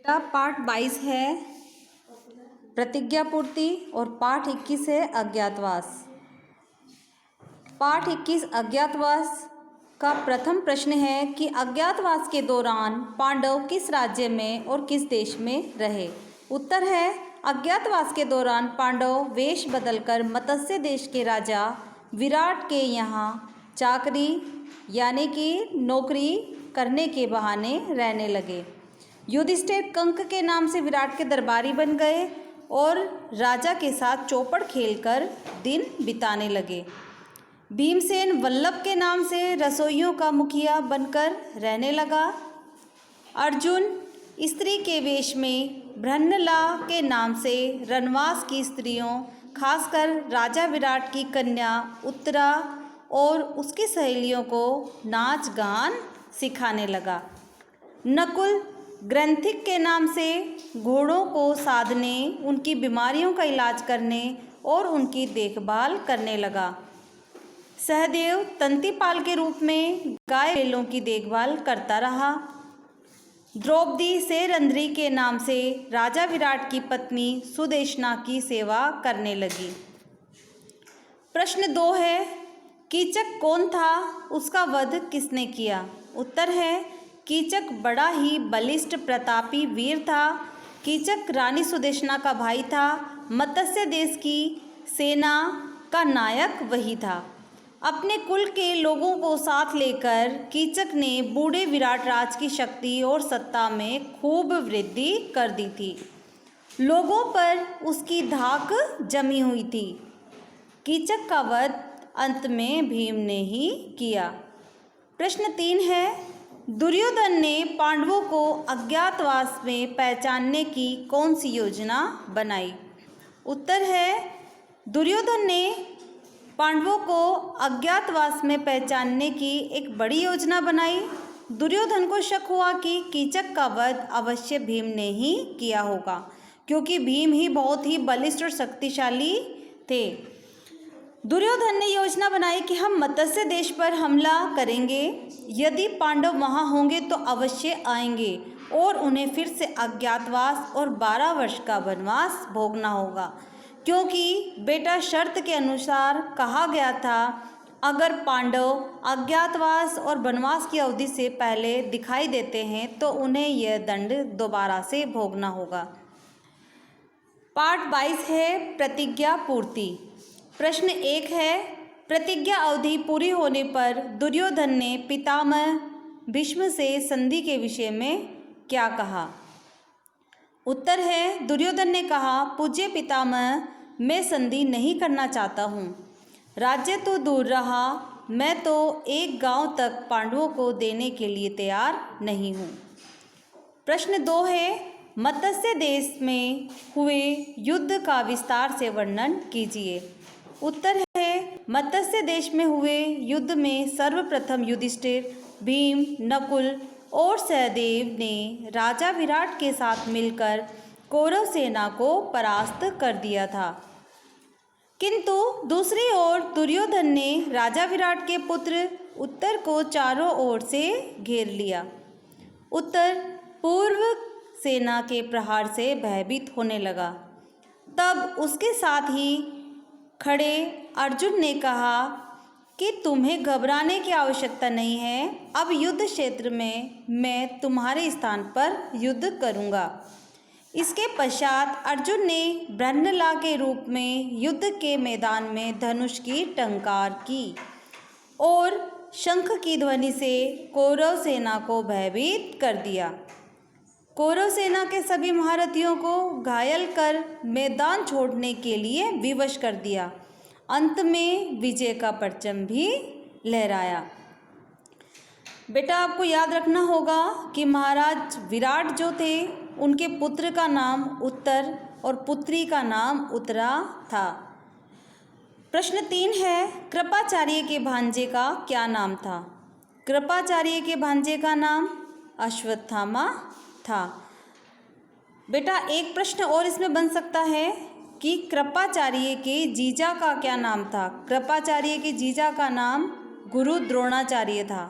बेटा पाठ 22 है प्रतिज्ञा पूर्ति और पाठ 21 है अज्ञातवास। पाठ 21 अज्ञातवास का प्रथम प्रश्न है कि अज्ञातवास के दौरान पांडव किस राज्य में और किस देश में रहे। उत्तर है अज्ञातवास के दौरान पांडव वेश बदलकर मत्स्य देश के राजा विराट के यहाँ चाकरी यानी कि नौकरी करने के बहाने रहने लगे। युधिष्ठिर कंक के नाम से विराट के दरबारी बन गए और राजा के साथ चौपड़ खेलकर दिन बिताने लगे। भीमसेन वल्लभ के नाम से रसोइयों का मुखिया बनकर रहने लगा। अर्जुन स्त्री के वेश में भृन्नला के नाम से रनवास की स्त्रियों खासकर राजा विराट की कन्या उत्तरा और उसकी सहेलियों को नाच गान सिखाने लगा। नकुल ग्रंथिक के नाम से घोड़ों को साधने, उनकी बीमारियों का इलाज करने और उनकी देखभाल करने लगा। सहदेव तंतीपाल के रूप में गाय बैलों की देखभाल करता रहा। द्रौपदी सेरंध्री के नाम से राजा विराट की पत्नी सुदेशना की सेवा करने लगी। प्रश्न 2 है कीचक कौन था, उसका वध किसने किया। उत्तर है कीचक बड़ा ही बलिष्ठ प्रतापी वीर था। कीचक रानी सुदेशना का भाई था। मत्स्य देश की सेना का नायक वही था। अपने कुल के लोगों को साथ लेकर कीचक ने बूढ़े विराट राज की शक्ति और सत्ता में खूब वृद्धि कर दी थी। लोगों पर उसकी धाक जमी हुई थी। कीचक का वध अंत में भीम ने ही किया। प्रश्न 3 है दुर्योधन ने पांडवों को अज्ञातवास में पहचानने की कौन सी योजना बनाई। उत्तर है दुर्योधन ने पांडवों को अज्ञातवास में पहचानने की एक बड़ी योजना बनाई। दुर्योधन को शक हुआ कि कीचक का वध अवश्य भीम ने ही किया होगा, क्योंकि भीम ही बहुत ही बलिष्ठ और शक्तिशाली थे। दुर्योधन ने योजना बनाई कि हम मत्स्य देश पर हमला करेंगे। यदि पांडव वहाँ होंगे तो अवश्य आएंगे और उन्हें फिर से अज्ञातवास और 12 वर्ष का वनवास भोगना होगा, क्योंकि बेटा शर्त के अनुसार कहा गया था अगर पांडव अज्ञातवास और वनवास की अवधि से पहले दिखाई देते हैं तो उन्हें यह दंड दोबारा से भोगना होगा। पाठ 22 है प्रतिज्ञा पूर्ति। प्रश्न 1 है प्रतिज्ञा अवधि पूरी होने पर दुर्योधन ने पितामह भीष्म से संधि के विषय में क्या कहा। उत्तर है दुर्योधन ने कहा पूज्य पितामह, मैं संधि नहीं करना चाहता हूँ। राज्य तो दूर रहा, मैं तो एक गांव तक पांडवों को देने के लिए तैयार नहीं हूँ। प्रश्न 2 है मत्स्य देश में हुए युद्ध का विस्तार से वर्णन कीजिए। उत्तर है मत्स्य देश में हुए युद्ध में सर्वप्रथम युधिष्ठिर, भीम, नकुल और सहदेव ने राजा विराट के साथ मिलकर कौरव सेना को परास्त कर दिया था। किंतु दूसरी ओर दुर्योधन ने राजा विराट के पुत्र उत्तर को चारों ओर से घेर लिया। उत्तर पूर्व सेना के प्रहार से भयभीत होने लगा। तब उसके साथ ही खड़े अर्जुन ने कहा कि तुम्हें घबराने की आवश्यकता नहीं है, अब युद्ध क्षेत्र में मैं तुम्हारे स्थान पर युद्ध करूंगा। इसके पश्चात अर्जुन ने भृन्नला के रूप में युद्ध के मैदान में धनुष की टंकार की और शंख की ध्वनि से कौरव सेना को भयभीत कर दिया। कौरव सेना के सभी महारथियों को घायल कर मैदान छोड़ने के लिए विवश कर दिया। अंत में विजय का परचम भी लहराया। बेटा आपको याद रखना होगा कि महाराज विराट जो थे उनके पुत्र का नाम उत्तर और पुत्री का नाम उत्तरा था। प्रश्न 3 है कृपाचार्य के भांजे का क्या नाम था। कृपाचार्य के भांजे का नाम अश्वत्थामा था। बेटा एक प्रश्न और इसमें बन सकता है कि कृपाचार्य के जीजा का क्या नाम था। कृपाचार्य के जीजा का नाम गुरु द्रोणाचार्य था।